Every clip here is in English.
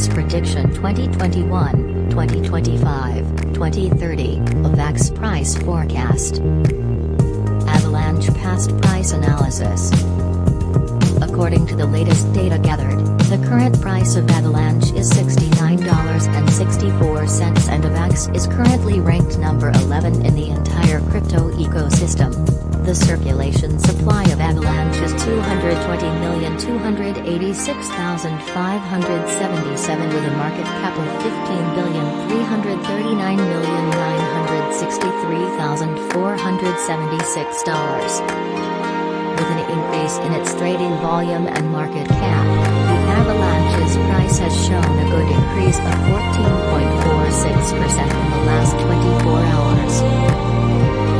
Price Prediction 2021, 2025, 2030, AVAX Price Forecast. Avalanche Past Price Analysis. According to the latest data gathered, the current price of Avalanche is $69.64 and AVAX is currently ranked number 11 in the entire crypto ecosystem. The circulation supply of Avalanche is 220,286,577 with a market cap of $15,339,963,476. With an increase in its trading volume and market cap, the Avalanche's price has shown a good increase of 14.46% in the last 24 hours.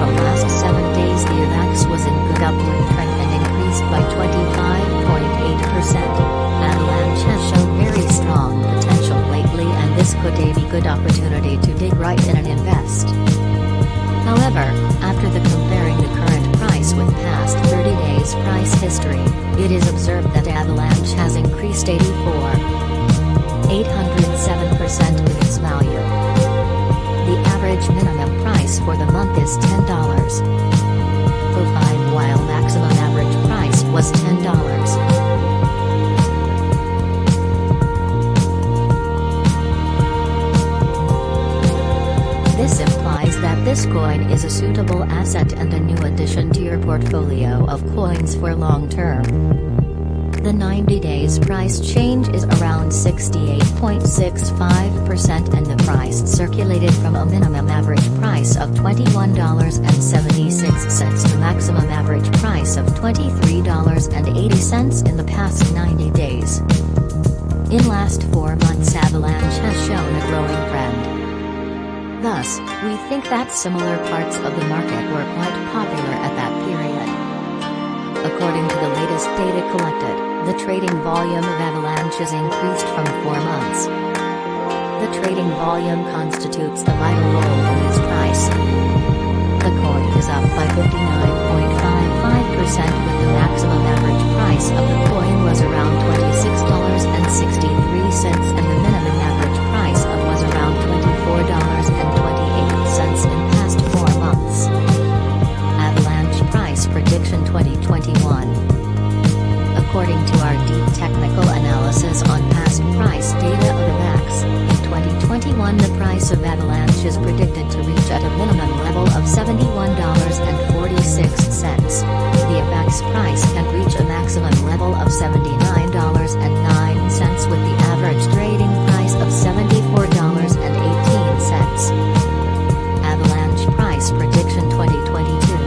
From last 7 days the AVAX was in good upward trend and increased by 25.8%. Avalanche has shown very strong potential lately and this could be a good opportunity to dig right in and invest. However, after comparing the current price with past 30 days price history, it is observed that Avalanche has increased 807% in its value. The average minimum price for the month is $10.05 while maximum average price was $10. This implies that this coin is a suitable asset and a new addition to your portfolio of coins for long term. The 90 days price change is around 68.65% and the price circulated from a minimum average price of $21.76 to maximum average price of $23.80 in the past 90 days. In last 4 months Avalanche has shown a growing trend. Thus, we think that similar parts of the market were quite popular at that period. According to the latest data collected, the trading volume of Avalanche has increased from 4 months. The trading volume constitutes a vital role in its price. The coin is up by 59.55% with the maximum average price of the coin was around $26.63 and the minimum average price was around $24.28 in past 4 months. Avalanche Price Prediction 2021. According to our deep technical analysis on past price data of AVAX, in 2021 the price of Avalanche is predicted to reach at a minimum level of $71.46. The AVAX price can reach a maximum level of $79.09 with the average trading price of $74.18. Avalanche Price Prediction 2022.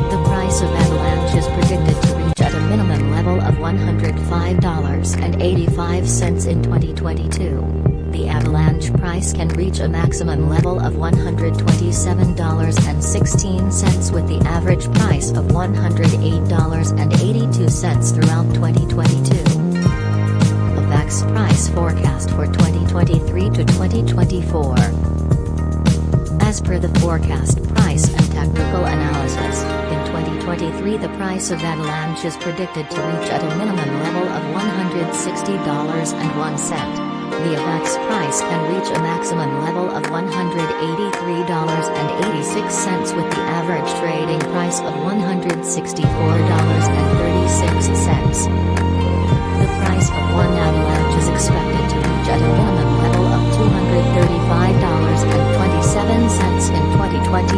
The price of Avalanche is predicted to reach at a minimum level of $105.85 in 2022. The Avalanche price can reach a maximum level of $127.16 with the average price of $108.82 throughout 2022. AVAX Price Forecast for 2023 to 2024. As per the forecast price and technical analysis, in 2023 the price of Avalanche is predicted to reach at a minimum level of $160.01. The AVAX price can reach a maximum level of $183.86 with the average trading price of $164.36. The price of one Avalanche is expected to reach at a minimum level of $235.27 in 2024.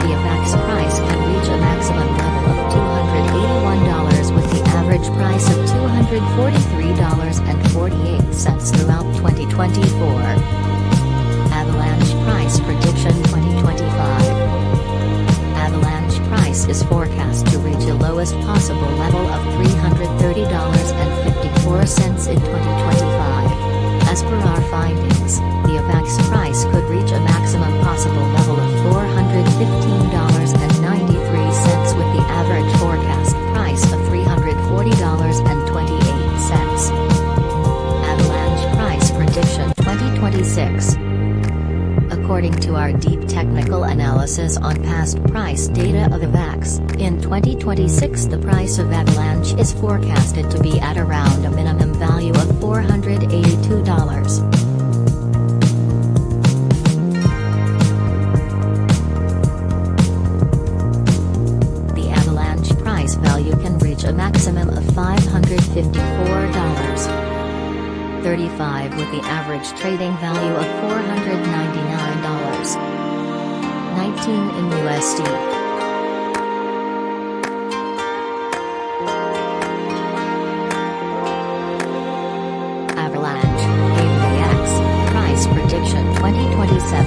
The AVAX price can reach a maximum level of $281 with the average price of $243.48 throughout 2024. Avalanche Price Prediction 2025. Avalanche price is forecast to reach a lowest possible level of $330.54 in 2025. As per our findings, the AVAX price could reach a maximum possible level of $415.93 with the average forecast price of $340.28. Avalanche Price Prediction 2026. According to our deep technical analysis on past price data of AVAX, in 2026 the price of Avalanche is forecasted to be at around a minimum value of $482. The Avalanche price value can reach a maximum of $554.35 with the average trading value of $499.19 in USD. Avalanche, AVAX, price prediction 2027.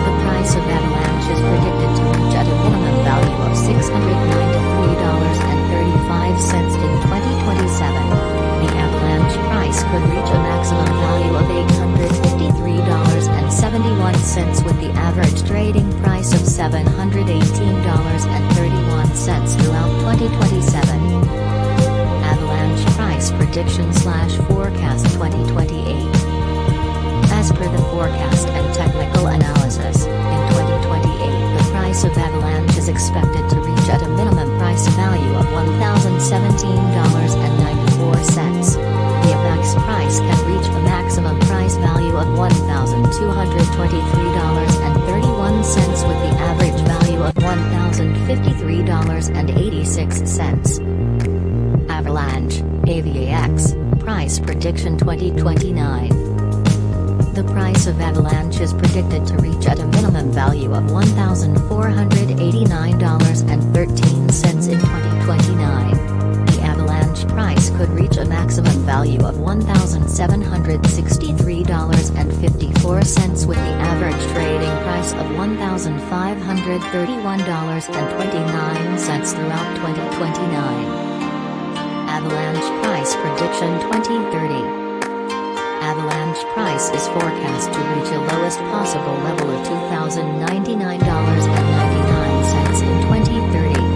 The price of Avalanche is predicted to reach at a minimum value of $693.35 in 2027. The Avalanche price could reach a maximum value of $853.71 with the average trading price of $718.31 throughout 2027. Avalanche price prediction/forecast 2028. As per the forecast and technical analysis, in 2028 the price of Avalanche is expected to reach at a minimum price value of $1,017.94. The AVAX price can reach a maximum price value of $1,223.31 with the average value of $1,053.86. Avalanche, AVAX, price prediction 2029. The price of Avalanche is predicted to reach at a minimum value of $1,489.13 in 2029. The Avalanche price could reach a maximum value of $1,763.54 with the average trading price of $1,531.29 throughout 2029. Avalanche price prediction 2030. Avalanche price is forecast to reach a lowest possible level of $2,099.99 in 2030.